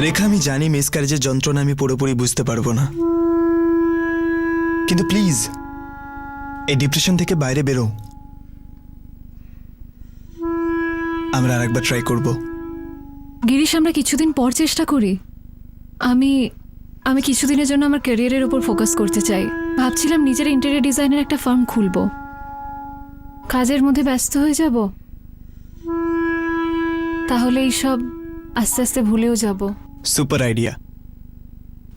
রেখা, আমি জানি মিসক্যারেজের যন্ত্রণা আমি পুরোপুরি বুঝতে পারবো না, কিন্তু প্লিজ এই ডিপ্রেশন থেকে বাইরে বেরো। আমরা আরেকবার ট্রাই করব। গিরিশ, আমরা কিছুদিন পর চেষ্টা করি। আমি আমি কিছুদিনের জন্য আমার ক্যারিয়ারের উপর ফোকাস করতে চাই। ভাবছিলাম নিজের ইন্টেরিয়র ডিজাইনের একটা ফার্ম খুলবো, কাজের মধ্যে ব্যস্ত হয়ে যাব, তাহলে এইসব আস্তে আস্তে ভুলেও যাব। Super idea.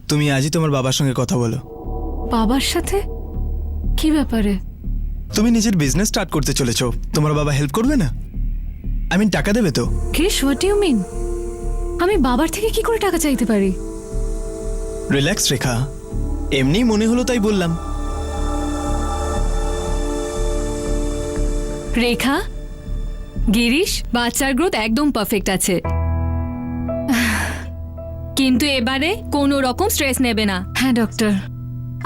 তুমি আজই তোমার বাবার সঙ্গে কথা বলো। বাবার সাথে? কি ব্যাপারে? তুমি নিজের বিজনেস স্টার্ট করতে চলেছো, তোমার বাবা হেল্প করবে না? টাকা দেবে তো? Girish, what you mean? আমি বাবার থেকে কি করে টাকা চাইতে পারি? রিল্যাক্স রেখা, এমনি মনে হলো তাই বললাম। রেখা, গিরিশ, বাচ্চার গ্রোথ একদম পারফেক্ট আছে, কিন্তু এবারে কোনো রকম স্ট্রেস নেবে না। হ্যাঁ ডক্টর,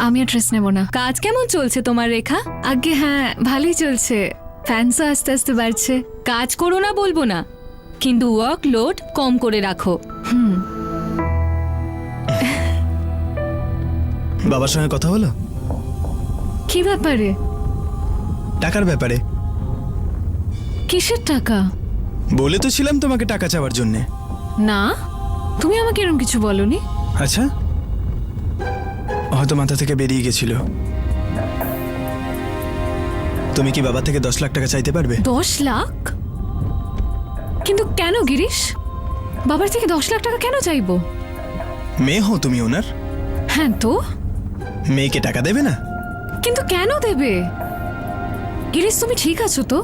আমি আর স্ট্রেস নেব না। কাজ কেমন চলছে তোমার রেখা? আগে হ্যাঁ, ভালোই চলছে, ফ্যান্সও আস্তে আস্তে বাড়ছে। কাজ করো না বলবো না, কিন্তু ওয়ার্ক লোড কম করে রাখো। বাবার সঙ্গে কথা হলো? কি ব্যাপারে? টাকার ব্যাপারে। কিসের টাকা? বলে তো ছিলাম তোমাকে টাকা চাওয়ার জন্যে। না, তুমি আমাকে এরকম কিছু বলনি। আচ্ছা, হয়তো মাথা থেকে বেরিয়ে গেছিল। তুমি কি বাবা থেকে 10 লাখ টাকা চাইতে পারবে? 10 লাখ? কিন্তু কেন গিরিশ? বাবার থেকে 10 লাখ টাকা কেন চাইবো? মেয়ে হও তুমি ওনার, হ্যাঁ তো? মেয়েকে টাকা দেবে না? কিন্তু কেন দেবে? গিরিশ, তুমি ঠিক আছো তো?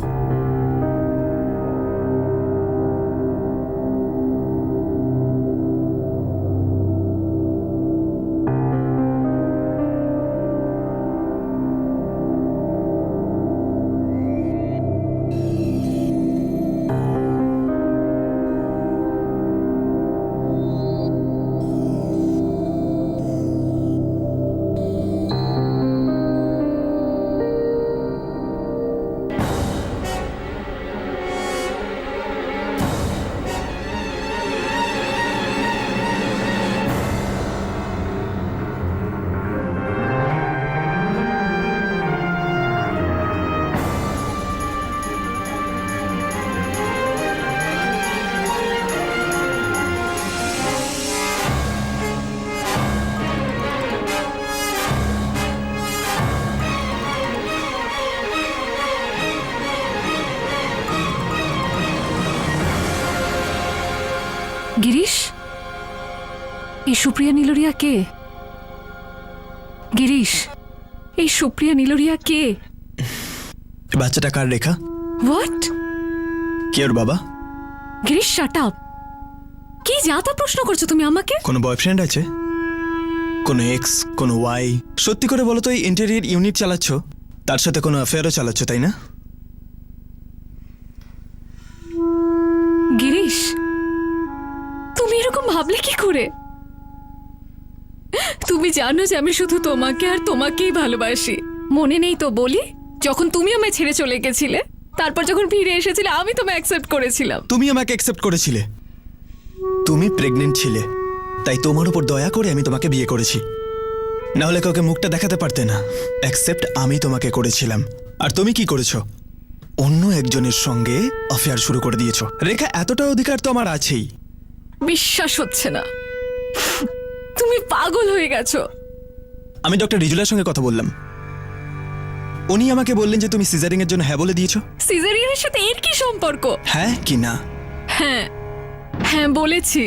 গিরিশ, এই সুপ্রিয়া নীলরিয়া কে? গিরিশ, এই সুপ্রিয়া নীলরিয়া কে? বাচ্চাটা কার রেখা? হোয়াট? কে ওর বাবা? Girish, shut up. কি যা তা প্রশ্ন করছো তুমি আমাকে? কোনো বয়ফ্রেন্ড আছে? কোনো এক্স, কোনো ওয়াই? সত্যি করে বলো তো, এই ইন্টেরিয়র ইউনিট চালাচ্ছ, তার সাথে কোনো অ্যাফেয়ারও চালাচ্ছ, তাই না? গিরিশ, তুমি এরকম ভাবলে কি করে? তুমি জানো যে আমি শুধু তোমাকে আর তোমাকেই ভালোবাসি। মনে নেই তো বলি, যখন তুমি আমায় ছেড়ে চলে গেছিলে, তারপর যখন ফিরে এসেছিলে আমি তোমায় অ্যাকসেপ্ট করেছিলাম। তুমি আমাকে অ্যাকসেপ্ট করেছিলে। তুমি প্রেগনেন্ট ছিলে, তাই তোমার উপর দয়া করে আমি তোমাকে বিয়ে করেছি। না হলে কাউকে মুখটা দেখাতে পারতে না। অ্যাকসেপ্ট আমি তোমাকে করেছিলাম। আর তুমি কি করেছো? অন্য একজনের সঙ্গে অ্যাফেয়ার শুরু করে দিয়েছো। রেখা, এতটা অধিকার তো আমার আছেই। বিশ্বাস হচ্ছে না, তুমি পাগল হয়ে গেছো। আমি ডক্টর রিজুলার সঙ্গে কথা বললাম, উনি আমাকে বললেন যে তুমি সিজারিং এর জন্য হ্যাঁ বলে দিয়েছো। সিজারিয়ানের সাথে এর কি সম্পর্ক? হ্যাঁ কি না? হ্যাঁ হ্যাঁ বলেছি।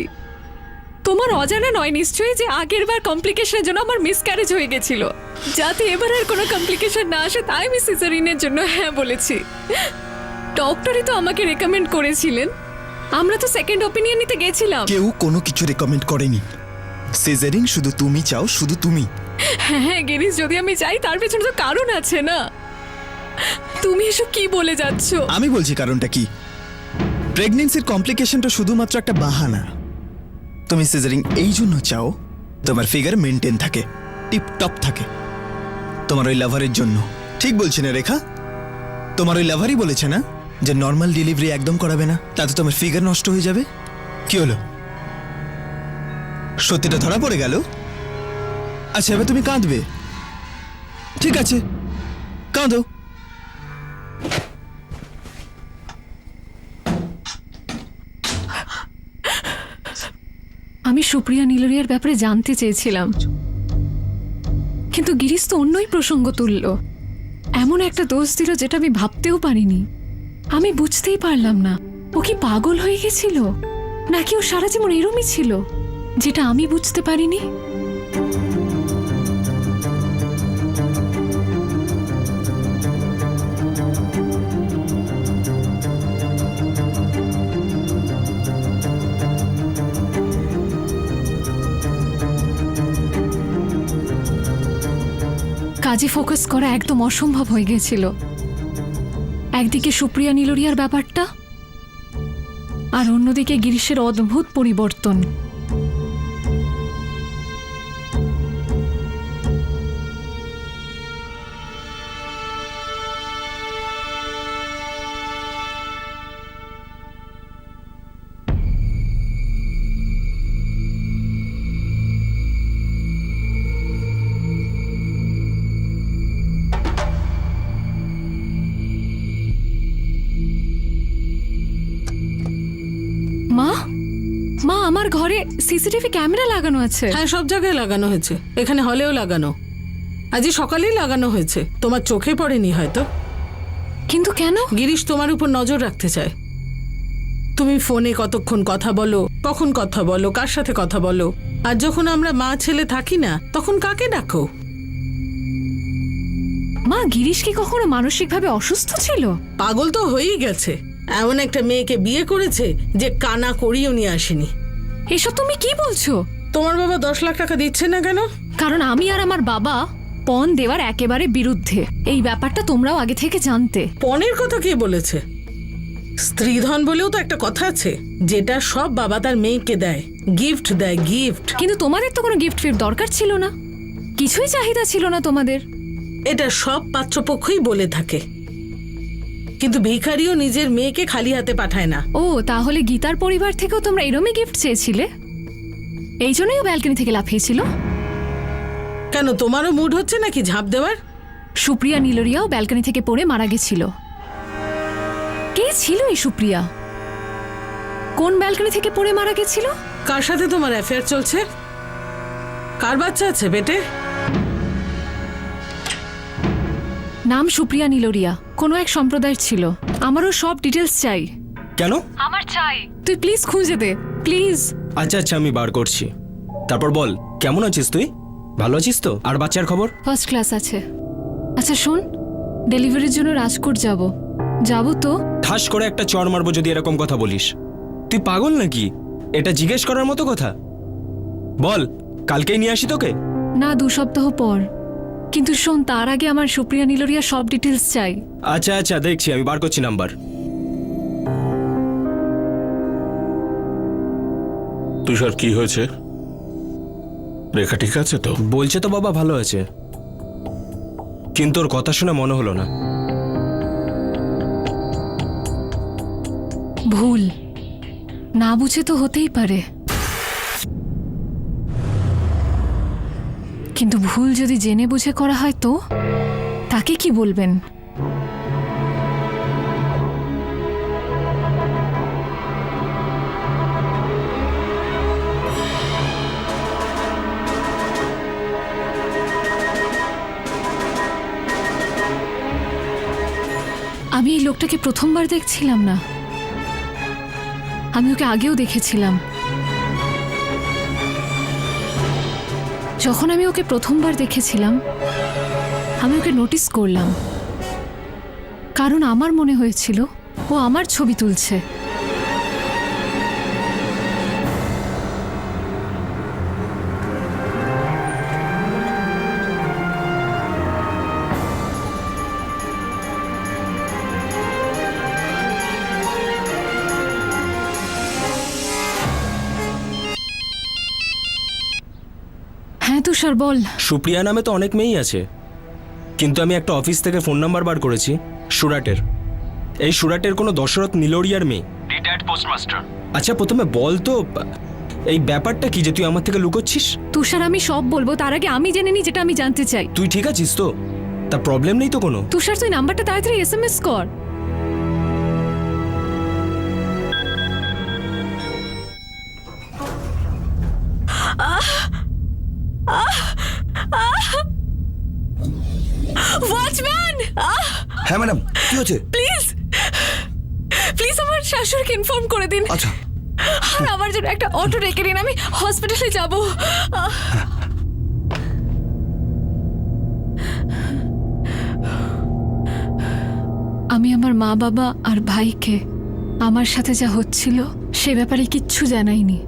তোমার অজানা নয় নিশ্চয়ই যে আগের বার কমপ্লিকেশনের জন্য আমার মিসক্যারেজ হয়ে গেছিল। যাতে এবার আর কোনো কমপ্লিকেশন না আসে তাই আমি সিজারিনের জন্য হ্যাঁ বলেছি। ডক্টরই তো আমাকে রেকমেন্ড করেছিলেন। আমরা তো সেকেন্ড ওপিনিয়ন নিতে গেছিলাম। কেউ কোনো কিছু রেকমেন্ড করেনি। সিজারিং শুধু তুমি চাও, শুধু তুমি। হ্যাঁ গিরিশ, যদি আমি চাই তার পেছনে তো কারণ আছে না। তুমি এসব কি বলে যাচ্ছ? আমি বলছি কারণটা কি। প্রেগন্যান্সির কমপ্লিকেশনটা শুধুমাত্র একটা বাহানা। তুমি সিজারিং এই জন্য চাও তোমার ফিগার মেনটেন থাকে, টিপ টপ থাকে। তোমার ওই লাভারের জন্য। ঠিক বলছি না রেখা? তোমার ওই লাভারই বলেছে না যে নর্মাল ডেলিভারি একদম করাবে না, তাতে তোমার ফিগার নষ্ট হয়ে যাবে। কি হলো? সত্যিটা ধরা পড়ে গেল। আচ্ছা এবার তুমি কাঁদবে, ঠিক আছে কাঁদো। আমি সুপ্রিয়া নীলরিয়ার ব্যাপারে জানতে চেয়েছিলাম, কিন্তু গিরিশ তো অন্যই প্রসঙ্গ তুলল। এমন একটা দোষ দিল যেটা আমি ভাবতেও পারিনি। আমি বুঝতেই পারলাম না ও কি পাগল হয়ে গেছিল, নাকি ও সারা জীবন এরমই ছিল, যেটা আমি বুঝতে পারিনি। কাজে ফোকাস করা একদম অসম্ভব হয়ে গেছিল। একদিকে সুপ্রিয়া নীলরিয়ার ব্যাপারটা, আর অন্যদিকে গিরিশের অদ্ভুত পরিবর্তন। মা, মা আমার ঘরে সিসিটিভি ক্যামেরা লাগানো আছে। হ্যাঁ, সব জায়গায় লাগানো হয়েছে, এখানে হলেও লাগানো। আজই সকালেই লাগানো হয়েছে, তোমার চোখে পড়েনি হয়তো। কিন্তু কেন? গিরিশ তোমার উপর নজর রাখতে চায়। তুমি ফোনে কতক্ষণ কথা বলো, কখন কথা বলো, কার সাথে কথা বলো, আর যখন আমরা মা ছেলে থাকি না তখন কাকে ডাকো? মা, গিরিশ কি কখনো মানসিকভাবে অসুস্থ ছিল? পাগল তো হয়েই গেছে। এমন একটা মেয়েকে বিয়ে করেছে যে কানা করিও নিয়ে আসেনি। এসব তুমি কি বলছো? তোমার বাবা 10 লাখ টাকা দিচ্ছে না কেন? কারণ আমি আর আমার বাবা পণ দেওয়ার একেবারে বিরুদ্ধে। এই ব্যাপারটা তোমরাও আগে থেকে জানতে। পণের কথা কে বলেছে? স্ত্রীধন বলেও তো একটা কথা আছে, যেটা সব বাবা তার মেয়েকে দেয়, গিফট দেয়, গিফট। কিন্তু তোমাদের তো কোনো গিফট ফিফট দরকার ছিল না, কিছুই চাহিদা ছিল না তোমাদের। এটা সব পাত্রপক্ষই বলে থাকে, কিন্তু ভিখারিও নিজের মেয়েকে খালি হাতে পাঠায় না। ও, তাহলে গীতার পরিবার থেকেও তোমরা এরমই গিফট চেয়েছিলে? এই জন্যই ও ব্যালকনি থেকে লাফিয়েছিল? কেন, তোমারও মুড হচ্ছে নাকি ঝাঁপ দেওয়ার? সুপ্রিয়া নীলরিয়াও ব্যালকনি থেকে পড়ে মারা গেছিল। কে ছিল এই সুপ্রিয়া? কোন ব্যালকনি থেকে পড়ে মারা গেছিল? কার সাথে তোমার অ্যাফেয়ার চলছে? কার বাচ্চা আছে পেটে? নাম সুপ্রিয়া নীলরিয়া, কোনো এক সম্প্রদায়ের ছিল। আমারও সব ডিটেলস চাই। কেন? আমার চাই, তুই প্লিজ খুঁজে দে, প্লিজ। আচ্ছা আচ্ছা, আমি বার করছি। তারপর বল, কেমন আছিস তুই? ভালো আছিস তো? আর বাচ্চার খবর? ফার্স্ট ক্লাস আছে। আচ্ছা শোন, ডেলিভারির জন্য রাজকোট যাব তো? ঠাস করে একটা চড় মারবো যদি এরকম কথা বলিস। তুই পাগল নাকি? এটা জিজ্ঞেস করার মতো কথা? বল, কালকেই নিয়ে আসি তোকে? না, 2 সপ্তাহ পর। কিন্তু শোন, তার আগে আমার সুপ্রিয়া নীলরিয়া সব ডিটেলস চাই। আচ্ছা আচ্ছা, দেখছি, আমি বার করছি নাম্বার। তুষার, কি হয়েছে? রেখা ঠিক আছে তো? বলছে তো বাবা ভালো আছে, কিন্তু ওর কথা শুনে মনে হলো না। ভুল না বুঝে তো হতেই পারে, কিন্তু ভুল যদি জেনে বুঝে করা হয় তো তাকে কি বলবেন? আমি এই লোকটাকে প্রথমবার দেখছিলাম না, আমি ওকে আগেও দেখেছিলাম। যখন আমি ওকে প্রথমবার দেখেছিলাম আমি ওকে নোটিস করলাম, কারণ আমার মনে হয়েছিল ও আমার ছবি তুলছে। হ্যাঁ তুষার, বল। সুপ্রিয়া নামে তো অনেক মেয়েই আছে, কিন্তু আমি একটা অফিস থেকে ফোন নাম্বার বার করেছি সুরাটের। এই সুরাটের কোনো দশরথ নীলরিয়ার মেয়ে, রিটায়ার্ড পোস্টমাস্টার। আচ্ছা প্রথমে বল তো, এই ব্যাপারটা কি যে তুই আমার থেকে লুকোচ্ছিস? তুষার, আমি সব বলবো, তার আগে আমি জেনে নিই যেটা আমি জানতে চাই। তুই ঠিক আছিস তো? তা প্রবলেম নেই তো কোনো? তুষার, তুই নাম্বারটা তাড়াতাড়ি SMS কর। ওয়াচম্যান, হ্যাঁ ম্যাডাম, কি হয়েছে? প্লিজ প্লিজ আমার শাশুড়িকে ইনফর্ম করে দিন। আচ্ছা, আর আমার জন্য একটা অটো ডেকে নিন, আমি হসপিটালে যাব। আমি আমার মা বাবা আর ভাইকে আমার সাথে যা হচ্ছিল সে ব্যাপারে কিচ্ছু জানাইনি।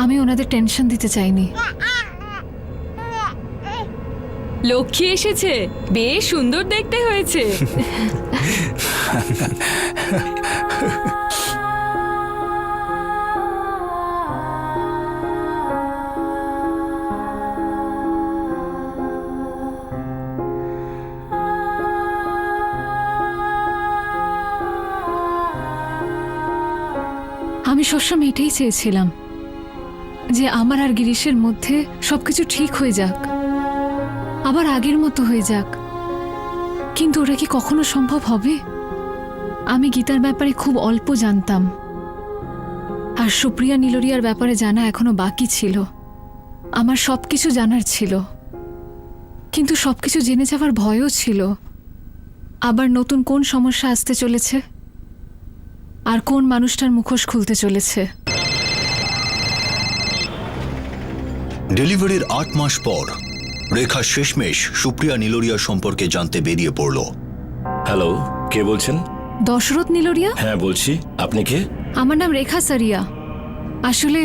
আমি ওনাদের টেনশন দিতে চাইনি। লক্ষ্মী এসেছে, বেশ সুন্দর দেখতে হয়েছে। আমি সবসময় এটাই চেয়েছিলাম যে আমার আর গিরিশের মধ্যে সবকিছু ঠিক হয়ে যাক, আবার আগের মতো হয়ে যাক। কিন্তু ওটা কি কখনো সম্ভব হবে? আমি গীতার ব্যাপারে খুব অল্প জানতাম, আর সুপ্রিয়া নীলরিয়ার ব্যাপারে জানা এখনো বাকি ছিল। আমার সবকিছু জানার ছিল, কিন্তু সবকিছু জেনে যাওয়ার ভয়ও ছিল। আবার নতুন কোন সমস্যা আসতে চলেছে, আর কোন মানুষটার মুখোশ খুলতে চলেছে। ডেলিভারির 8 মাস পর রেখা শেষমেশ সুপ্রিয়া নীলরিয়া সম্পর্কে জানতে বেরিয়ে পড়ল। হ্যালো, কে বলছেন? দশরথ নীলরিয়া, হ্যাঁ বলছি, আপনি কে? আমার নাম রেখা সারিয়া। আসলে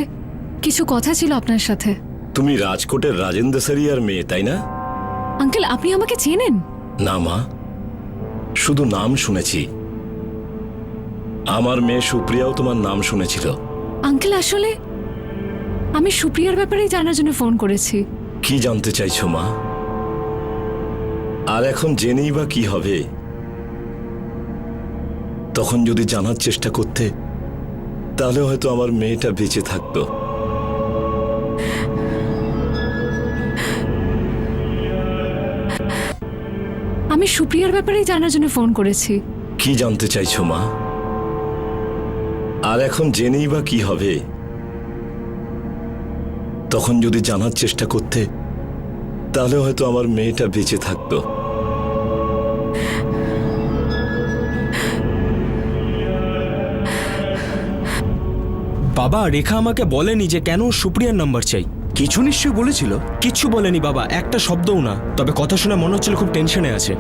কিছু কথা ছিল আপনার সাথে। তুমি রাজকোটের রাজেন্দ্র সারিয়ার মেয়ে, তাই না? আঙ্কেল, আপনি আমাকে চেনেন? না মা, শুধু নাম শুনেছি। আমার মেয়ে সুপ্রিয়াও তোমার নাম শুনেছিল। আঙ্কেল, আসলে আমি সুপ্রিয়ার ব্যাপারেই জানার জন্য ফোন করেছি। কি জানতে চাইছো মা? আর এখন জেনেই বা কি হবে? তখন যদি জানার চেষ্টা করতে, তাহলে হয়তো আমার মেয়েটা বেঁচে থাকতো। আমি সুপ্রিয়ার ব্যাপারেই জানার জন্য ফোন করেছি। কি জানতে চাইছো মা? আর এখন জেনেই বা কি হবে? তখন যদি জানার চেষ্টা করতে, তাহলে হয়তো আমার মেয়েটা বেঁচে থাকতো। বাবা, রেখা আমাকে বলেনি যে কেন সুপ্রিয়ার নাম্বার চাই। কিছু নিশ্চয়ই বলেছিল। কিচ্ছু বলেনি বাবা, একটা শব্দও না। তবে কথা শুনে মনে হচ্ছিল খুব টেনশনে আছে।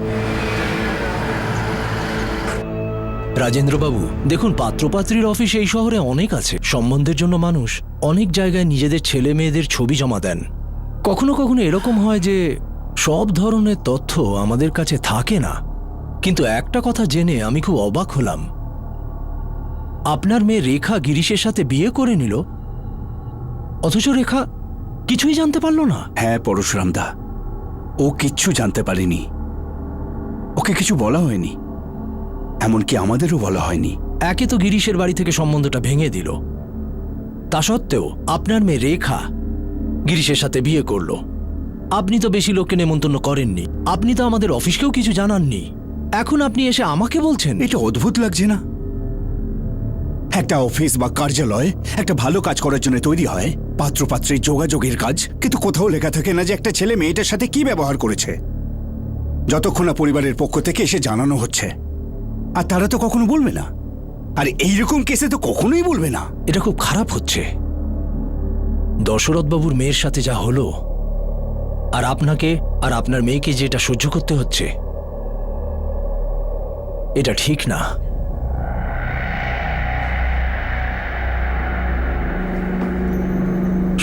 রাজেন্দ্রবাবু, দেখুন, পাত্রপাত্রীর অফিস এই শহরে অনেক আছে। সম্বন্ধের জন্য মানুষ অনেক জায়গায় নিজেদের ছেলে মেয়েদের ছবি জমা দেন। কখনো কখনো এরকম হয় যে সব ধরনের তথ্য আমাদের কাছে থাকে না। কিন্তু একটা কথা জেনে আমি খুব অবাক হলাম, আপনার মেয়ে রেখা গিরিশের সাথে বিয়ে করে নিল, অথচ রেখা কিছুই জানতে পারল না। হ্যাঁ পরশুরামদা, ও কিচ্ছু জানতে পারেনি। ওকে কিছু বলা হয়নি, এমনকি আমাদেরও বলা হয়নি। একে তো গিরিশের বাড়ি থেকে সম্বন্ধটা ভেঙে দিল, তা সত্ত্বেও আপনার মেয়ে রেখা গিরিশের সাথে বিয়ে করল। আপনি তো বেশি লোককে নেমন্তন্ন করেননি, আপনি তো আমাদের অফিসকেও কিছু জানাননি। এখন আপনি এসে আমাকে বলছেন? এটা অদ্ভুত লাগছে না? একটা অফিস বা কার্যালয় একটা ভালো কাজ করার জন্য তৈরি হয়, পাত্রপাত্রীর যোগাযোগের কাজ, কিন্তু কোথাও লেখা থাকে না যে একটা ছেলে মেয়েটার সাথে কি ব্যবহার করেছে, যতক্ষণ না পরিবারের পক্ষ থেকে এসে জানানো হচ্ছে। আর তারা তো কখনো বলবে না, আর এইরকম কেসে তো কখনোই বলবে না। এটা খুব খারাপ হচ্ছে। দশরথবাবুর মেয়ের সাথে যা হলো, আর আপনাকে আর আপনার মেয়েকে যেটা সহ্য করতে হচ্ছে, এটা ঠিক না।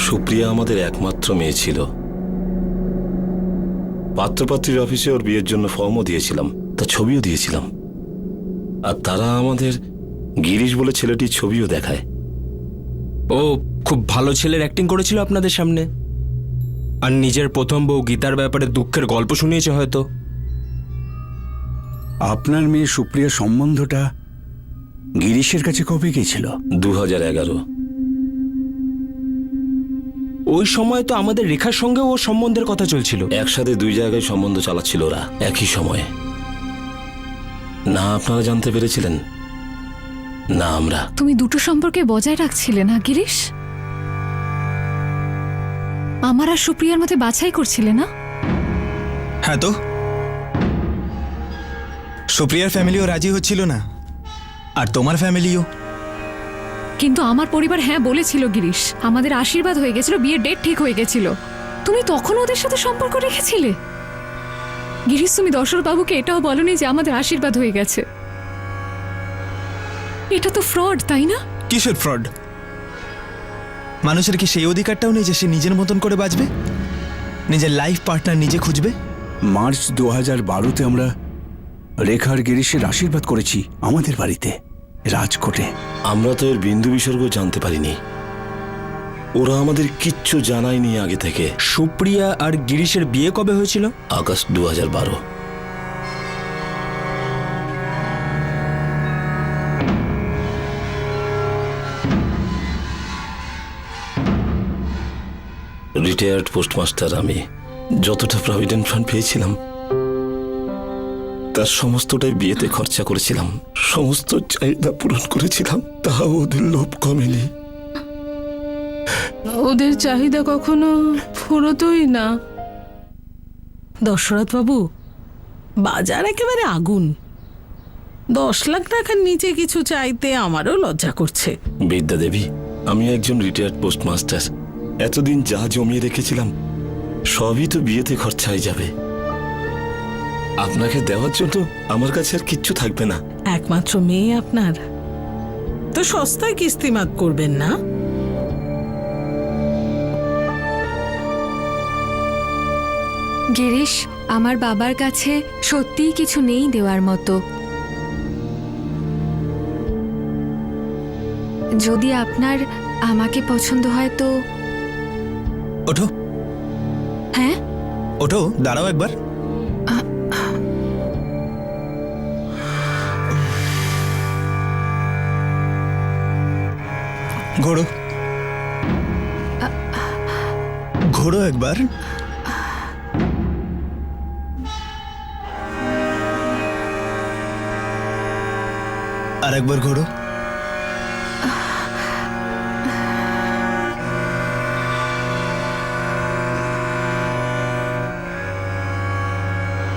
সুপ্রিয়া আমাদের একমাত্র মেয়ে ছিল। পাত্রপাত্রীর অফিসে ওর বিয়ের জন্য ফর্মও দিয়েছিলাম, তা ছবিও দিয়েছিলাম। আর তারা আমাদের গিরিশ বলে ছেলেটির ছবিও দেখায়। ও খুব ভালো ছেলের অ্যাক্টিং করেছিল আপনাদের সামনে, আর নিজের প্রথম বউ গীতার ব্যাপারে দুঃখের গল্প শুনিয়েছে হয়তো। আপনার মেয়ে সুপ্রিয়ার সম্বন্ধটা গিরিশের কাছে কবে গেছিল? 2011। ওই সময় তো আমাদের রেখার সঙ্গে ও সম্বন্ধের কথা চলছিল। একসাথে দুই জায়গায় সম্বন্ধ চালাচ্ছিল ওরা একই সময়ে। না আপনারা জানতে পেরেছিলেন, না আমরা। তুমি দুটো সম্পর্কে বজায় রাখছিলে না গিরিশ? আমার আর সুপ্রিয়ার মধ্যে বাছাই করছিলে না? হ্যাঁ তো সুপ্রিয়ার ফ্যামিলিও রাজি হচ্ছিল না, আর তোমার ফ্যামিলিও। কিন্তু আমার পরিবার হ্যাঁ বলেছিল গিরিশ, আমাদের আশীর্বাদ হয়ে গেছিল, বিয়ের ডেট ঠিক হয়ে গেছিল। তুমি তখন ওদের সাথে সম্পর্ক রেখেছিলে? গিরিশ, তুমি দশরথ বাবুকে এটাও বলনি যে আমাদের আশীর্বাদ হয়ে গেছে। এটা তো ফ্রড, তাই না? কিসের ফ্রড? মানুষের কি সেই অধিকারটাও নেই যে সে নিজের মতন করে বাঁচবে, নিজের লাইফ পার্টনার নিজে খুঁজবে? মার্চ 2012-তে আমরা রেখার গিরিশের আশীর্বাদ করেছি আমাদের বাড়িতে, রাজকোটে। আমরা তো এর বিন্দু বিসর্গ জানতে পারিনি, ওরা আমাদের কিচ্ছু জানায়নি আগে থেকে। সুপ্রিয়া আর গিরিশের বিয়ে কবে হয়েছিল? আগস্ট 2012। রিটায়ার্ড পোস্টমাস্টার আমি। যতটা প্রভিডেন্ট ফান্ড পেয়েছিলাম তার সমস্তটাই বিয়েতে খরচা করেছিলাম, সমস্ত চাহিদা পূরণ করেছিলাম, তাও ওদের লোভ কমেনি। ওদের চাহিদা কখনো ফুরোতই না। দশরথ বাবু, বাজার একেবারে আগুন। 10 লাখ টাকার নিচে কিছু চাইতে আমারও লজ্জা করছে। বিদ্যা দেবী, আমি একজন রিটায়ার্ড পোস্টমাস্টার। এতদিন যা জমিয়ে রেখেছিলাম সবই তো বিয়েতে খরচা হয়ে যাবে। আপনাকে দেওয়ার জন্য আমার কাছে আর কিচ্ছু থাকবে না। একমাত্র মেয়ে আপনার, তো সস্তায় কিস্তিমাত করবেন না? গিরিশ, আমার বাবার কাছে সত্যিই কিছু নেই দেওয়ার মতো। যদি আপনার আমাকে পছন্দ হয় তো। ওঠো। হ্যাঁ, ওঠো, দাঁড়াও একবার। ঘোড়ো, ঘোড়ো একবার। আর একবার ঘোড়ো।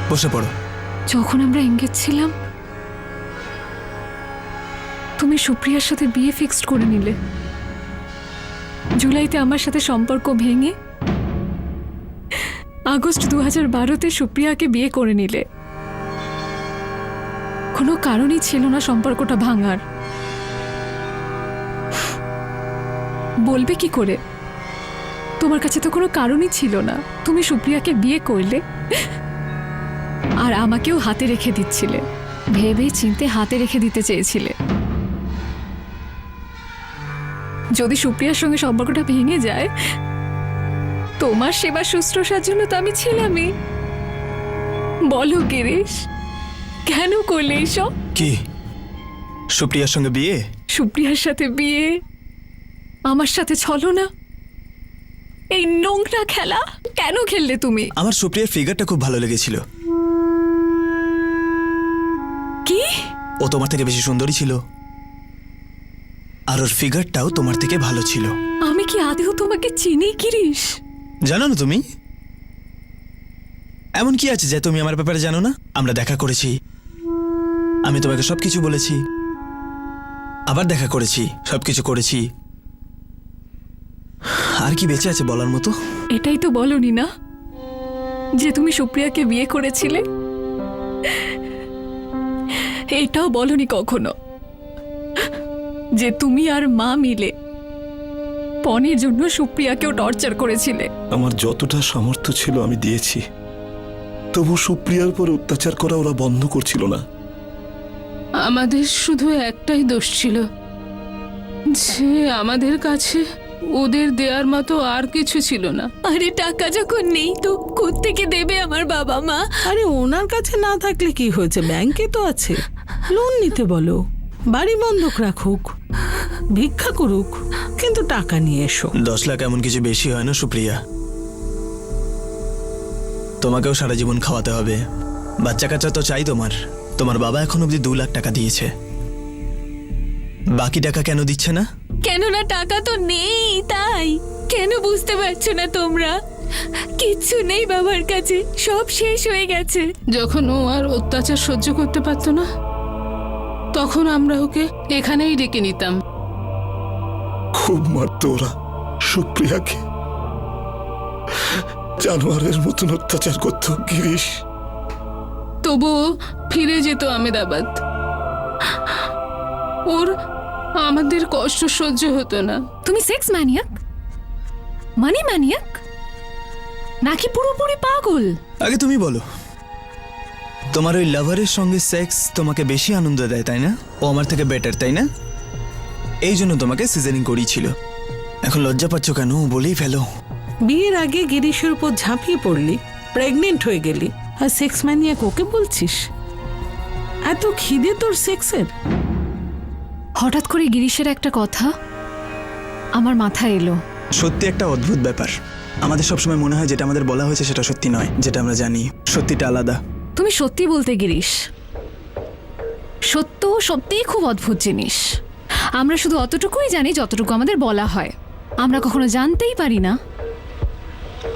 বসে পড়ো। যখন আমরা এঙ্গেজ ছিলাম তুমি সুপ্রিয়ার সাথে বিয়ে ফিক্সড করে নিলে। জুলাইতে আমার সাথে সম্পর্ক ভেঙে আগস্ট 2012-তে সুপ্রিয়াকে বিয়ে করে নিলে। কোনো কারণই ছিল না সম্পর্কটা ভাঙার। বলবে কি করে? তোমার কাছে তো কোনো কারণই ছিল না। তুমি সুপ্রিয়াকে বিয়ে করলে আর আমাকেও হাতে রেখে দিচ্ছিলে, ভেবে চিনতে হাতে রেখে দিতে চেয়েছিলে। যদি সুপ্রিয়ার সঙ্গে সম্পর্কটা ভেঙে যায়, তোমার সেবা শুশ্রূষার জন্য তো আমি ছিলামই। বলো গিরিশ, কেন করলে এইসব? কি সুপ্রিয়ার সঙ্গে বিয়ে? সুপ্রিয়ার সাথে বিয়ে, আমার সাথে ছলনা, এই নোংরা খেলা কেন খেললে তুমি? আমার সুপ্রিয়ার ফিগারটা খুব ভালো লেগেছিল। কি? ও তোমার থেকে বেশি সুন্দরী ছিল, আর ওর ফিগারটাও তোমার থেকে ভালো ছিল। আমি কি আদেও তোমাকে চিনি গিরিশ? জানো না তুমি? এমন কি আছে যে তুমি আমার ব্যাপারে জানো না? আমরা দেখা করেছি, আমি তোমাকে সবকিছু বলেছি, আবার দেখা করেছি, সবকিছু করেছি। আর কি বেঁচে আছে বলার মতো? এটাই তো বলনি না যে তুমি সুপ্রিয়াকে বিয়ে করেছিলে? এটাও বলনি কখনো যে তুমি আর মা মিলে পনের জন্য সুপ্রিয়াকেও টর্চার করেছিলে। আমার যতটা সামর্থ্য ছিল আমি দিয়েছি, তবু সুপ্রিয়ার উপর অত্যাচার করা ওরা বন্ধ করছিল না। আমাদের শুধু একটাই দোষ ছিল যে আমাদের কাছে ওদের দেওয়ার মতো আর কিছু ছিল না। আরে টাকা যখন নেই তো কোত্থেকে দেবে আমার বাবা মা? আরে ওনার কাছে না থাকলে কি হয়েছে, ব্যাংকে তো আছে, লোন নিতে বলো, বাড়ি বন্ধক রাখুক। ভিক্ষা করুক, কিন্তু টাকা নিয়ে এসো। 10 লাখ এমন কিছু বেশি হয় না সুপ্রিয়া। তোমাকেও সারা জীবন খাওয়াতে হবে, বাচ্চা কাচ্চা তো চাই তোমার। তোমার বাবা এখন অবধি 2 লাখ টাকা দিয়েছে, বাকি টাকা কেন দিচ্ছে না? কেননা টাকা তো নেই, তাই। কেন বুঝতে পারছো না তোমরা? কিচ্ছু নেই বাবার কাছে, সব শেষ হয়ে গেছে। যখন ও আর অত্যাচার সহ্য করতে পারতো না, তখন আমরা ওকে এখানেই ডেকে নিতাম। খুব মারতো ওরা সুপ্রিয়াকে, জানোয়ারের মতন অত্যাচার করতো গিরিশ। তবুও ফিরে যেত আমেদাবাদ। ওর আমাদের কষ্ট সহ্য হতো না। তুমি সেক্স ম্যানিয়াক, মানি ম্যানিয়াক, নাকি পুরোপুরি পাগল? আগে তুমি বলো, তোমার ওই লাভারের সঙ্গে সেক্স তোমাকে বেশি আনন্দ দেয় তাই না? ও আমার থেকে বেটার তাই না? এই জন্য তোমাকে সিজারিং করিয়েছিল। এখন লজ্জা পাচ্ছ কেন? বলেই ফেলো। বিয়ের আগে গিরিশের উপর ঝাঁপিয়ে পড়লি, প্রেগনেন্ট হয়ে গেলি, আর সেক্স ম্যানিয়াক ওকে বলছিস? এত খিদে তোর সেক্সের? হঠাৎ করে গিরিশের একটা কথা আমার মাথায় এলো। সত্যি একটা অদ্ভুত ব্যাপার, আমাদের সবসময় মনে হয় যেটা আমাদের বলা হয়েছে সেটা সত্যি নয়, যেটা আমরা জানি সত্যিটা আলাদা। তুমি সত্যি বলতে গিরিশ, সত্য সত্যিই খুব অদ্ভুত জিনিস। আমরা শুধু অতটুকুই জানি যতটুকু আমাদের বলা হয়। আমরা কখনো জানতেই পারি না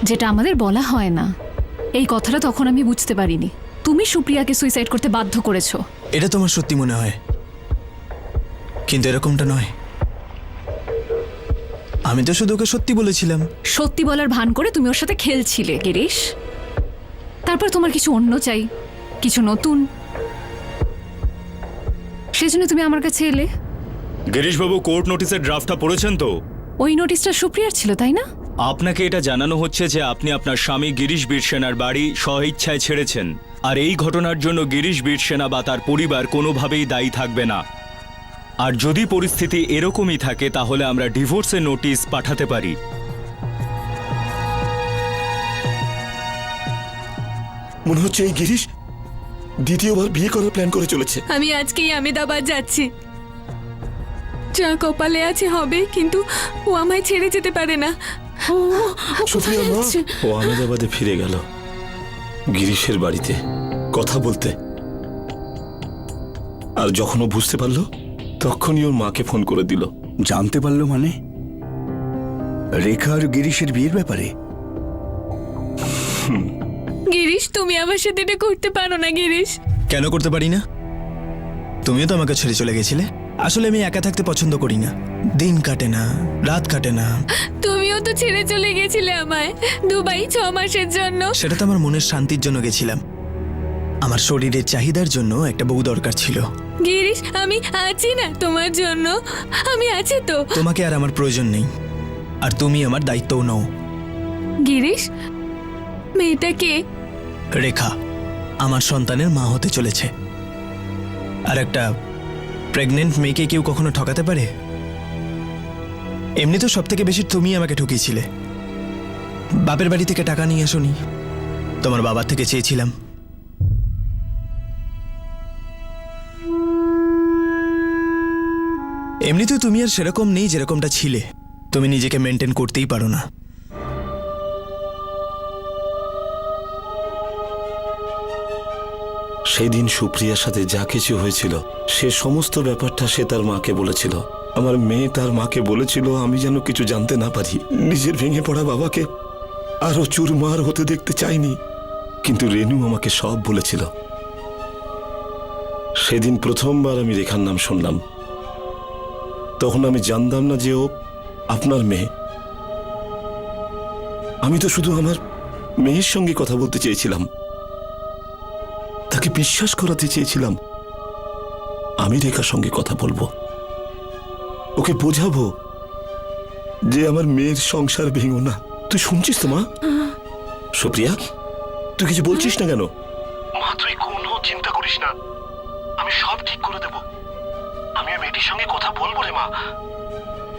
যেটা আমাদের বলা হয় না। এই কথাটা তখন আমি বুঝতে পারিনি। তুমি সুপ্রিয়াকে সুইসাইড করতে বাধ্য করেছো। এটা তোমার সত্যি মনে হয়, কিন্তু এরকমটা নয়। আমি তো শুধু ওকে সত্যি বলেছিলাম। সত্যি বলার ভান করে তুমি ওর সাথে খেলছিলে গিরিশ। তারপর তোমার কিছু অন্য চাই, কিছু নতুন, সেজন্য তুমি আমার কাছে এলে। গিরিশবাবু, কোর্ট নোটিশের ড্রাফটটা পড়েছেন তো? ওই নোটিশটা সুপ্রিয়ার ছিল তাই না? আপনাকে এটা জানানো হচ্ছে যে আপনি আপনার স্বামী গিরিশ বীরসেনার বাড়ি স্বইচ্ছায় ছেড়েছেন, আর এই ঘটনার জন্য গিরিশ বীরসেনা বা তার পরিবার কোনোভাবেই দায়ী থাকবে না। আর যদি পরিস্থিতি এরকমই থাকে তাহলে আমরা ডিভোর্সের নোটিশ পাঠাতে পারি। মনে হচ্ছে এই গিরিশ দ্বিতীয়বার বিয়ে করার প্ল্যান করে চলেছে। আমি আজকেই আমেদাবাদ যাচ্ছি। যা কপালে আছে হবে, কিন্তু ও আমায় ছেড়ে যেতে পারে না। সুপ্রিয়া মা, ও আমেদাবাদে ফিরে গেল গিরিশের বাড়িতে কথা বলতে। আর যখন ও বুঝতে পারলো তখনই ওর মাকে ফোন করে দিল। জানতে পারলো মানে? রেখা আর গিরিশের বিয়ের ব্যাপারে? গিরিশ, তুমি আমার সাথে এটা করতে পারো না গিরিশ। কেন করতে পারি না? তুমিও তো আমাকে ছেড়ে চলে গেছিলে। আসলে আমি একা থাকতে পছন্দ করি না, দিন কাটে না, রাত কাটে না। তুমিও তো ছেড়ে চলে গেছিলে আমায় দুবাই 6 মাসের জন্য। সেটা তো আমার মনের শান্তির জন্য গেছিলাম। আমার শরীরের চাহিদার জন্য একটা বউ দরকার ছিল। গিরিশ, আমি আছি না তোমার জন্য? আমি আছি তো। তোমাকে আর আমার প্রয়োজন নেই, আর তুমি আমার দায়িত্বও নও। গিরিশ, মেয়েটা কে? রেখা আমার সন্তানের মা হতে চলেছে। আর একটা প্রেগনেন্ট মেয়েকে কেউ কখনো ঠকাতে পারে? এমনি তো সব থেকে বেশি তুমি আমাকে ঠকিয়েছিলে। বাপের বাড়ি থেকে টাকা নিয়ে আসোনি, তোমার বাবার থেকে চেয়েছিলাম। এমনিতেও তুমি আর সেরকম নেই যেরকমটা ছিলে। তুমি নিজেকে মেনটেন করতেই পারো না। সেদিন সুপ্রিয়ার সাথে যা কিছু হয়েছিল সে সমস্ত ব্যাপারটা সে তার মাকে বলেছিল। আমার মেয়ে তার মাকে বলেছিল আমি যেন কিছু জানতে না পারি। নিজের ভেঙে পড়া বাবাকে আরো চুরমার হতে দেখতে চাইনি, কিন্তু রেনু আমাকে সব বলেছিল। সেদিন প্রথমবার আমি রেখার নাম শুনলাম। তখন আমি জানতাম না যে ও আপনার মেয়ে। আমি তো শুধু আমার মেয়ের সঙ্গে কথা বলতে চেয়েছিলাম, তাকে বিশ্বাস করাতে চেয়েছিলাম আমি রেখার সঙ্গে কথা বলবো, ওকে বোঝাবো যে আমার মেয়ের সংসার ভেঙো না। তুই শুনছিস তো মা? সুপ্রিয়া, তুই কিছু বলছিস না কেন? মা, তুই কোনো চিন্তা করিস না, আমি সব ঠিক করে দেব। আমি ওই মেয়েটির সঙ্গে কথা বলবো রে মা।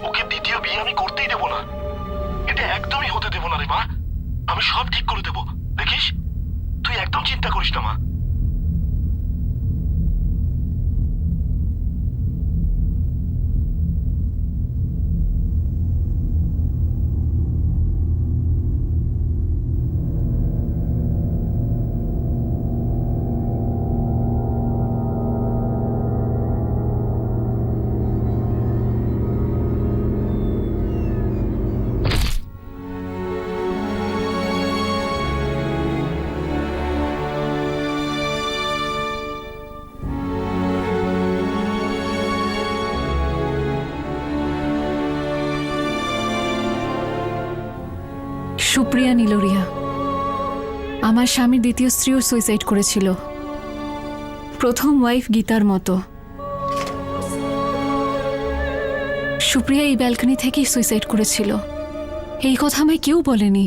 ওকে দ্বিতীয় বিয়ে আমি করতেই দেব না, এটা একদমই হতে দেব না রে মা। আমি সব ঠিক করে দেব, দেখিস। তুই একদম চিন্তা করিস না মা। সুপ্রিয়া নীলোরিয়া। আমার স্বামীর দ্বিতীয় স্ত্রীও সুইসাইড করেছিল, প্রথম ওয়াইফ গীতার মতো। সুপ্রিয়া এই ব্যালকনি থেকেই সুইসাইড করেছিল। এই কথা আমায় কেউ বলেনি,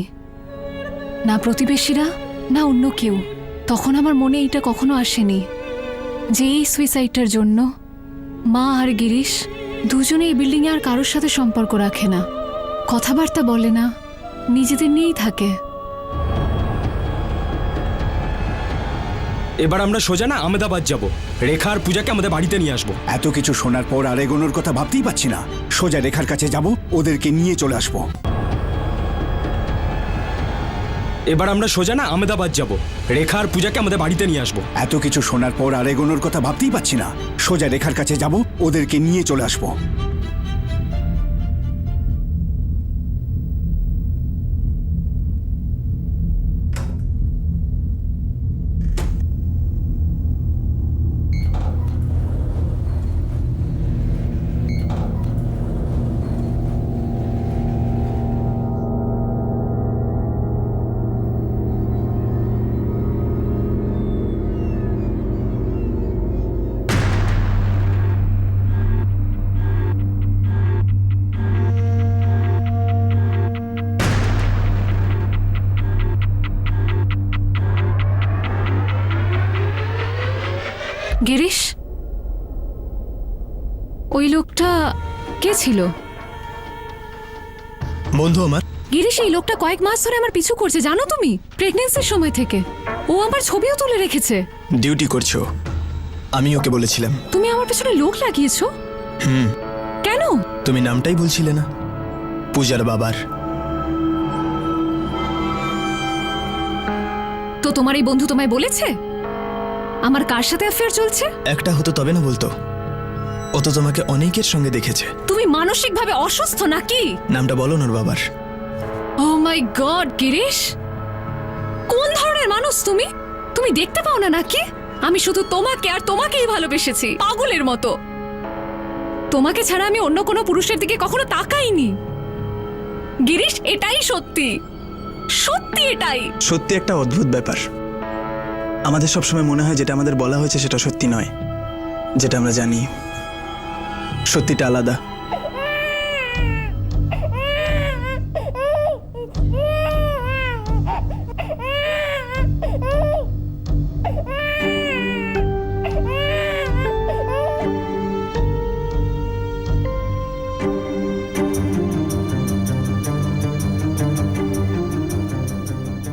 না প্রতিবেশীরা না অন্য কেউ। তখন আমার মনে এইটা কখনো আসেনি যে এই সুইসাইডটার জন্য মা আর গিরিশ দুজনে এই বিল্ডিংয়ে আর কারোর সাথে সম্পর্ক রাখে না, কথাবার্তা বলে না, নিজেদের নিয়েই থাকে। এবার আমরা সোজা না আহমেদাবাদ যাব, রেখা আর পূজাকে আমাদের বাড়িতে নিয়ে আসবো। এত কিছু শোনার পর আর এগোনোর কথা ভাবতেই পাচ্ছি না। সোজা রেখার কাছে যাব, ওদেরকে নিয়ে চলে আসবো। এবার আমরা সোজা না আহমেদাবাদ যাব, রেখা আর পূজাকে আমাদের বাড়িতে নিয়ে আসবো। এত কিছু শোনার পর আর এগোনোর কথা ভাবতেই পাচ্ছি না। সোজা রেখার কাছে যাব, ওদেরকে নিয়ে চলে আসবো। গিরিশ, ওই লোকটা কে ছিল? বন্ধু আমার। গিরিশ, এই লোকটা কয়েক মাস ধরে আমার পিছু করছে, জানো তুমি? প্রেগন্যান্সির সময় থেকে ও আমার ছবিও তুলে রেখেছে। ডিউটি করছো, আমি ওকে বলেছিলাম। তুমি আমার পেছনে লোক লাগিয়েছো? কেন? তুমি নামটাই বলছিলে না, পূজার বাবার। তো তোমার এই বন্ধু তোমায় বলেছে আমার কার সাথে অ্যাফেয়ার চলছে? একটা হতো তবে না বলতো, ও তো তোমাকে অনেকের সঙ্গে দেখেছে। তুমি মানসিকভাবে অসুস্থ নাকি? নামটা বলো ওর বাবার। ও মাই গড গিরিশ, কোন ধরনের মানুষ তুমি? তুমি দেখতে পাও না নাকি আমি শুধু তোমাকে আর তোমাকেই ভালোবেসেছি পাগলের মতো? তোমাকে ছাড়া আমি অন্য কোনো পুরুষের দিকে কখনো তাকাইনি। গিরিশ, এটাই সত্যি, সত্যি এটাই। সত্যি একটা অদ্ভুত ব্যাপার। আমাদের সবসময় মনে হয় যেটা আমাদের বলা হয়েছে সেটা সত্যি নয়, যেটা আমরা জানি সত্যিটা আলাদা।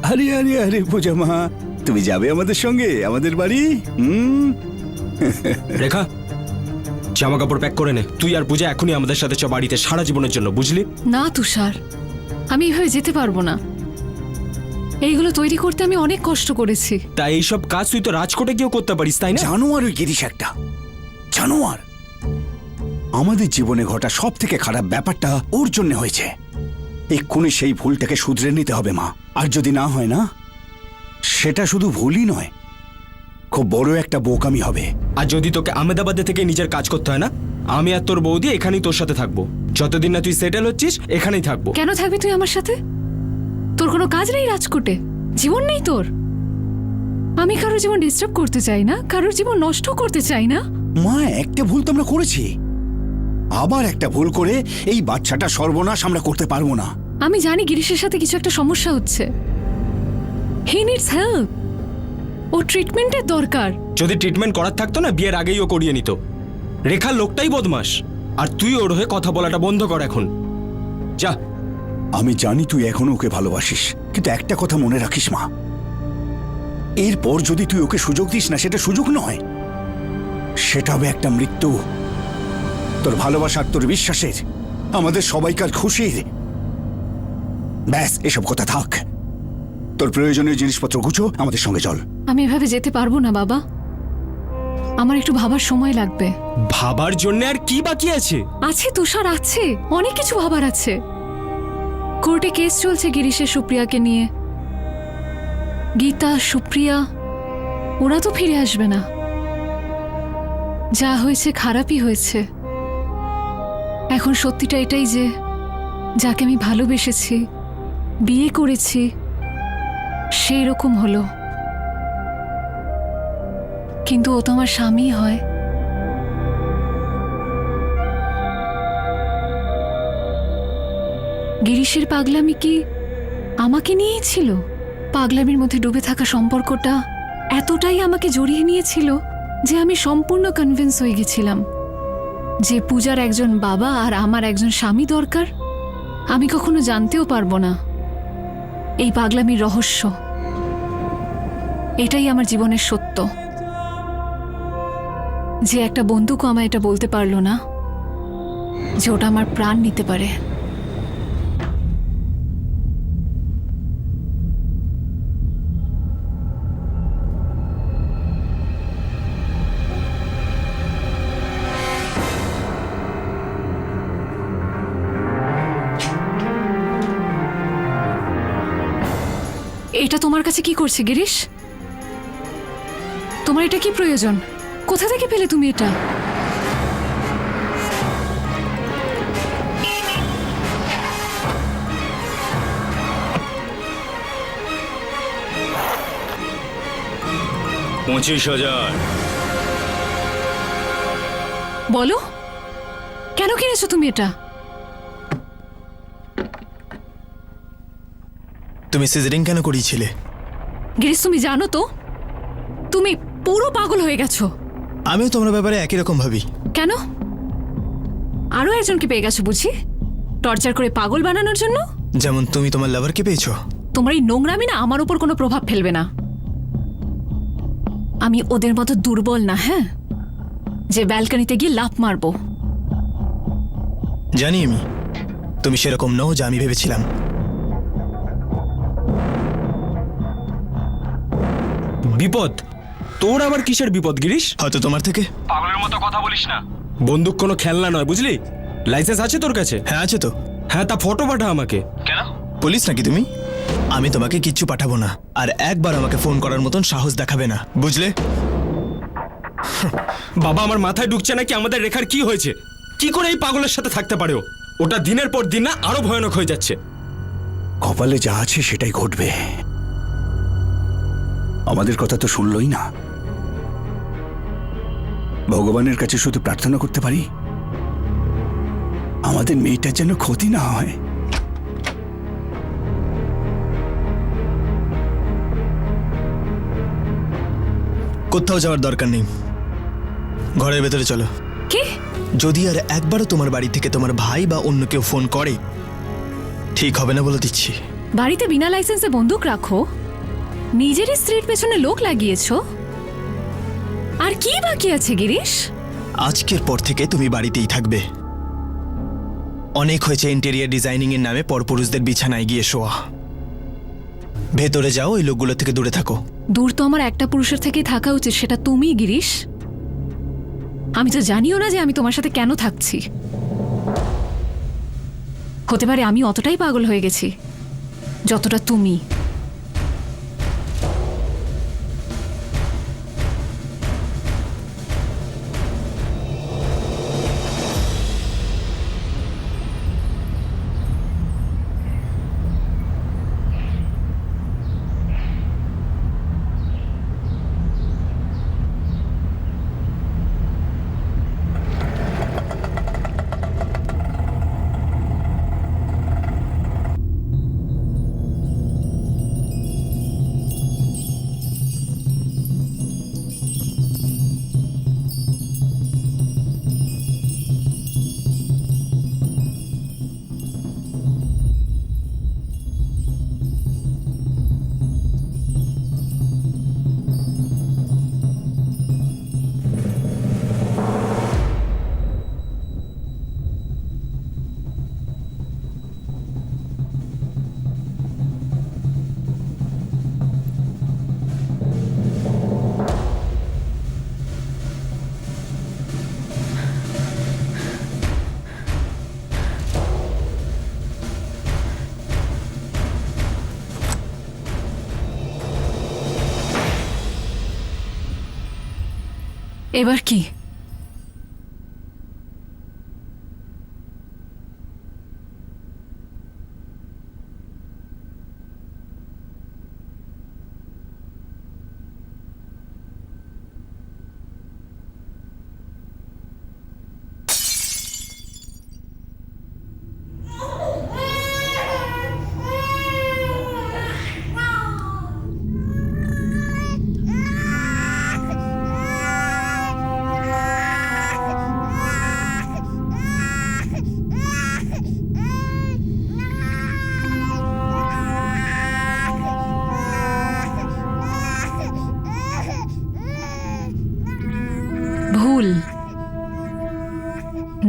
আরে আরে আরে পূজা মা, তুমি যাবে আমাদের সঙ্গে আমাদের বাড়ি? রেখা, জামা কাপড় প্যাক করে নে, তুই আর পূজা এখনই আমাদের সাথে চ বাড়িতে, সারা জীবনের জন্য, বুঝলি? না তুষার, আমি এভাবে যেতে পারবো না। এইগুলো তৈরি করতে আমি অনেক কষ্ট করেছি। তাই এইসব কাজ তুই তো রাজকোটে গিয়েও করতে পারিস, তাই না? জানোয়ার ওই গিরিশ একটা জানোয়ার। আমাদের জীবনে ঘটা সব থেকে খারাপ ব্যাপারটা ওর জন্য হয়েছে। এক্ষুনি সেই ভুলটাকে শুধরে নিতে হবে মা। আর যদি না হয় না, সেটা শুধু ভুলই নয়, খুব বড় একটা বোকামি হবে। আর যদি তোকে আহমেদাবাদে থেকে নিজের কাজ করতে হয় না, আমি আর তোর বৌদি এখানেই তোর সাথে থাকবো। যতদিন না তুই সেটেল হচ্ছিস এখানেই থাকবো। কেন থাকবি তুই আমার সাথে? তোর কোনো কাজ নেই রাজকোটে? জীবন নেই তোর? আমি কারোর জীবন ডিস্টার্ব করতে চাই না, কারোর জীবন নষ্ট করতে চাই না। মা, একটা ভুল তো আমরা করেছি, আবার একটা ভুল করে এই বাচ্চাটা সর্বনাশ আমরা করতে পারবো না। আমি জানি গিরিশের সাথে কিছু একটা সমস্যা হচ্ছে। হি নিডস হেল্প, ও ট্রিটমেন্টের দরকার। যদি ট্রিটমেন্ট করার থাকতো না, বিয়ের আগেই ও করিয়ে নিত। রেখার লোকটাই বদমাস, আর তুই ওর হয়ে কথা বলাটা বন্ধ কর এখন, যা। আমি জানি তুই এখনো ওকে ভালোবাসিস, কিন্তু একটা কথা মনে রাখিস মা, এরপর যদি তুই ওকে সুযোগ দিস না, সেটা সুযোগ নয়, সেটা হবে একটা মৃত্যু। তোর ভালোবাসার, তোর বিশ্বাসের, আমাদের সবাইকার খুশির। ব্যাস, এসব কথা থাক। তোর প্রয়োজনীয় জিনিসপত্র গুছো, আমাদের সঙ্গে চল। আমি এভাবে যেতে পারবো না বাবা, আমার একটু ভাবার সময় লাগবে। ভাবার জন্য আর কি বাকি আছে? আছে তুষার, আছে, অনেক কিছু ভাবার আছে। কোর্টে কেস চলছে গিরিশের সুপ্রিয়াকে নিয়ে। গীতা, সুপ্রিয়া, ওরা তো ফিরে আসবে না। যা হয়েছে খারাপই হয়েছে। এখন সত্যিটা এটাই যে যাকে আমি ভালোবেসেছি বিয়ে করেছি সেই রকম হলো, কিন্তু ও তো আমার স্বামী হয়। গিরিশের পাগলামি কি আমাকে নিয়েই ছিল? পাগলামির মধ্যে ডুবে থাকা সম্পর্কটা এতটাই আমাকে জড়িয়ে নিয়েছিল যে আমি সম্পূর্ণ কনভিন্স হয়ে গেছিলাম যে পূজার একজন বাবা আর আমার একজন স্বামী দরকার। আমি কখনো জানতেও পারবো না এই পাগলামির রহস্য। এটাই আমার জীবনের সত্য, যে একটা বন্ধুকে আমায় এটা বলতে পারলো না যে ওটা আমার প্রাণ নিতে পারে। এটা তোমার কাছে কি করছে গিরিশ? তোমার এটা কি প্রয়োজন? কোথা থেকে পেলে তুমি এটা? $25,000। বলো, কেন কিনেছো তুমি এটা? তুমি সিজারিং কেন করিয়েছিলে? গিরিশ, তুমি জানো তো তুমি পুরো পাগল হয়ে গেছো। আমিও তোমার ব্যাপারে একই রকম ভাবি। কেন? আরো একজনকে পেয়ে গেছো বুঝি টর্চার করে পাগল বানানোর জন্য? যেমন তুমি তোমার লাভারকে পেয়েছো। তোমার এই নোংরামি না আমার উপর কোনো প্রভাব ফেলবে না। আমি ওদের মতো দুর্বল না, হ্যাঁ, যে ব্যালকনিতে গিয়ে লাফ মারবো। জানি আমি তুমি সেরকম নও যা আমি ভেবেছিলাম। বিপদ? তোর আবার কিসের বিপদ গিরিশ? হয়তো তোমার থেকে। পাগলের মতো কথা বলিস না। বন্দুক কোনো খেলনা নয়, বুঝলি? লাইসেন্স আছে তোর কাছে? হ্যাঁ আছে তো। হ্যাঁ, তা ফটো পাঠা আমাকে। কেন? পুলিশ নাকি তুমি? আমি তোমাকে কিচ্ছু পাঠাবো না, আর একবার আমাকে ফোন করার মতন সাহস দেখাবে না, বুঝলে? বাবা, আমার মাথায় ঢুকছে নাকি আমাদের রেখার কি হয়েছে? কি করে এই পাগলের সাথে থাকতে পারে ও? ওটা দিনের পর দিন না আরো ভয়ানক হয়ে যাচ্ছে। কপালে যা আছে সেটাই ঘটবে। আমাদের কথা তো শুনলই না। ভগবানের কাছে শুধু প্রার্থনা করতে পারি আমাদের মেয়েটার যেন ক্ষতি না হয়। কোথাও যাওয়ার দরকার নেই, ঘরের ভেতরে চলো। কি? যদি আর একবারও তোমার বাড়ি থেকে তোমার ভাই বা অন্য কেউ ফোন করে, ঠিক হবে না বলে দিচ্ছি। বাড়িতে বিনা লাইসেন্সে বন্দুক রাখো, নিজেরই স্ত্রীর পেছনে লোক লাগিয়েছো, আর কি বাকি আছে গিরিশ? আজকের পর থেকে তুমি বাড়িতেই থাকবে। অনেক হয়েছে ইন্টেরিয়ার ডিজাইনিং এর নামে পরপুরুষদের বিছানায় গিয়ে শোয়া। ভেতরে যাও, ওই লোকগুলো থেকে দূরে থাকো। দূর তো আমার একটা পুরুষের থেকেই থাকা উচিত, সেটা তুমি গিরিশ। আমি তো জানিও না যে আমি তোমার সাথে কেন থাকছি। হতে পারে আমি অতটাই পাগল হয়ে গেছি যতটা তুমি। এবার কি?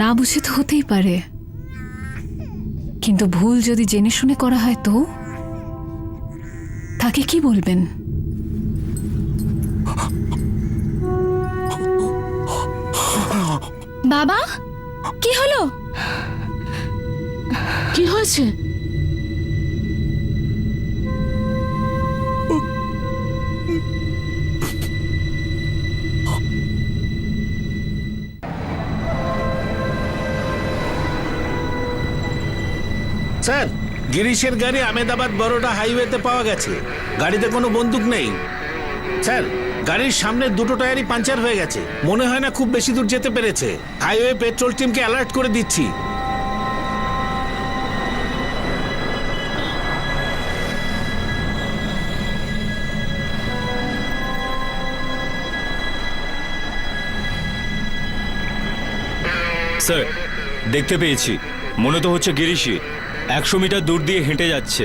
না বুঝে তো হতেই পারে, কিন্তু ভুল যদি জেনে শুনে করা হয় তো তাকে কি বলবেন? বাবা, কি হলো? কি হয়েছে? স্যার, গিরিশের গাড়ি আহমেদাবাদ বরোডা হাইওয়েতে পাওয়া গেছে। গাড়িতে কোনো বন্দুক নেই। স্যার, গাড়ির সামনে দুটো টায়ারই পাঞ্চার হয়ে গেছে। মনে হয় না খুব বেশি দূর যেতে পেরেছে। হাইওয়ে পেট্রোল টিমকে অ্যালার্ট করে দিচ্ছি। স্যার, দেখতে পেয়েছি, মনে তো হচ্ছে গিরিশই 100 মিটার দূর দিয়ে হেঁটে যাচ্ছে।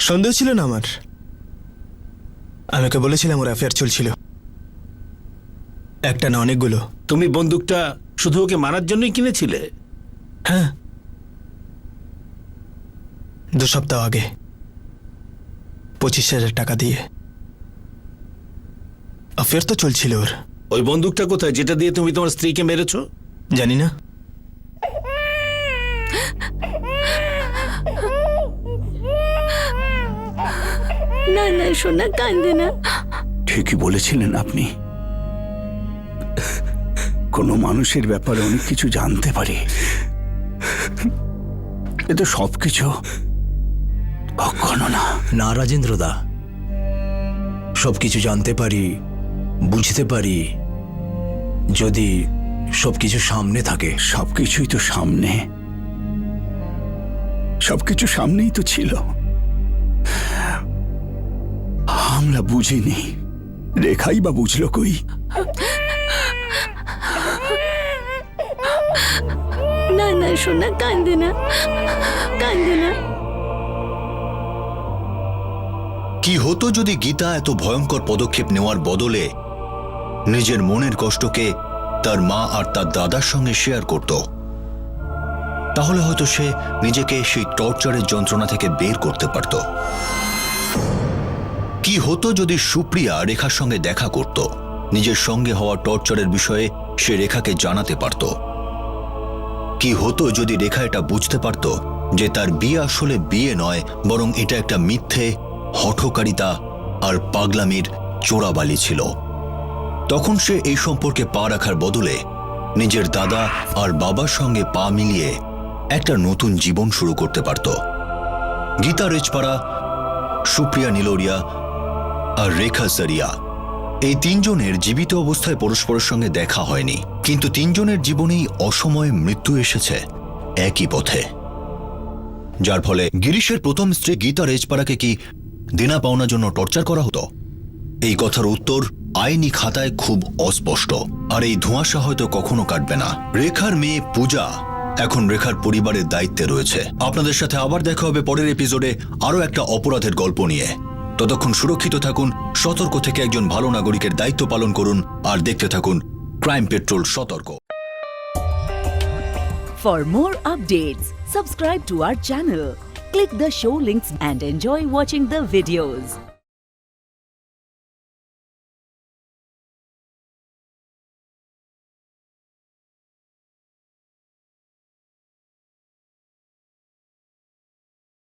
সন্দেহ ছিল না আমার। আমি ওকে বলেছিলাম ওর অ্যাফেয়ার চলছিল, একটা না অনেকগুলো। তুমি বন্দুকটা শুধু ওকে মারার জন্যই কিনেছিলে? হ্যাঁ, 2 সপ্তাহ আগে 25,000 টাকা দিয়ে। অ্যাফেয়ার তো চলছিল ওর। ওই বন্দুকটা কোথায়, যেটা দিয়ে তুমি তোমার স্ত্রীকে মেরেছো? জানি না। না না সোনা, কান্দে না। ঠিকই বলেছিলেন আপনি। কোনো মানুষের ব্যাপারে অনেক কিছু জানতে পারি, কিন্তু সবকিছু কখনো না। না রাজেন্দ্রদা, সবকিছু জানতে পারি, বুঝতে পারি যদি সবকিছু সামনে থাকে। সবকিছুই তো সামনে, সবকিছু সামনেই তো ছিল। আমরা বুঝিনি, রেখাই বা বুঝলো কই? না না সোনা, কান্দে না, কান্দে না। কি হতো যদি গীতা এত ভয়ঙ্কর পদক্ষেপ নেওয়ার বদলে নিজের মনের কষ্টকে তার মা আর তার দাদার সঙ্গে শেয়ার করত? তাহলে হয়তো সে নিজেকে সেই টর্চারের যন্ত্রণা থেকে বের করতে পারত। কি হতো যদি সুপ্রিয়া রেখার সঙ্গে দেখা করত? নিজের সঙ্গে হওয়া টর্চারের বিষয়ে সে রেখাকে জানাতে পারত। কি হতো যদি রেখা এটা বুঝতে পারত যে তার বিয়ে আসলে বিয়ে নয়, বরং এটা একটা মিথ্যে, হঠকারিতা আর পাগলামির চোরাবালি ছিল? তখন সে এই সম্পর্কে পা রাখার বদলে নিজের দাদা আর বাবার সঙ্গে পা মিলিয়ে একটা নতুন জীবন শুরু করতে পারত। গীতা রেজপাড়া, সুপ্রিয়া নীলোরিয়া আর রেখা সারিয়া, এই 3 জনের জীবিত অবস্থায় পরস্পরের সঙ্গে দেখা হয়নি, কিন্তু 3 জনের জীবনেই অসময়ে মৃত্যু এসেছে একই পথে। যার ফলে গিরিশের প্রথম স্ত্রী গীতা রেজপাড়াকে কি দেনা পাওনার জন্য টর্চার করা হতো? এই কথার উত্তর আইনি খাতায় খুব অস্পষ্ট, আর এই ধোঁয়াশা হয়তো কখনো কাটবে না। রেখার মেয়ে পূজা এখন রেখার পরিবারের দায়িত্বে রয়েছে। আপনাদের সাথে আবার দেখা হবে পরের এপিসোডে আরও একটা অপরাধের গল্প নিয়ে। ততক্ষণ সুরক্ষিত থাকুন, সতর্ক থেকে একজন ভালো নাগরিকের দায়িত্ব পালন করুন, আর দেখতে থাকুন ক্রাইম পেট্রোল সতর্ক। For more updates, subscribe to our channel, click the show links and enjoy watching the videos.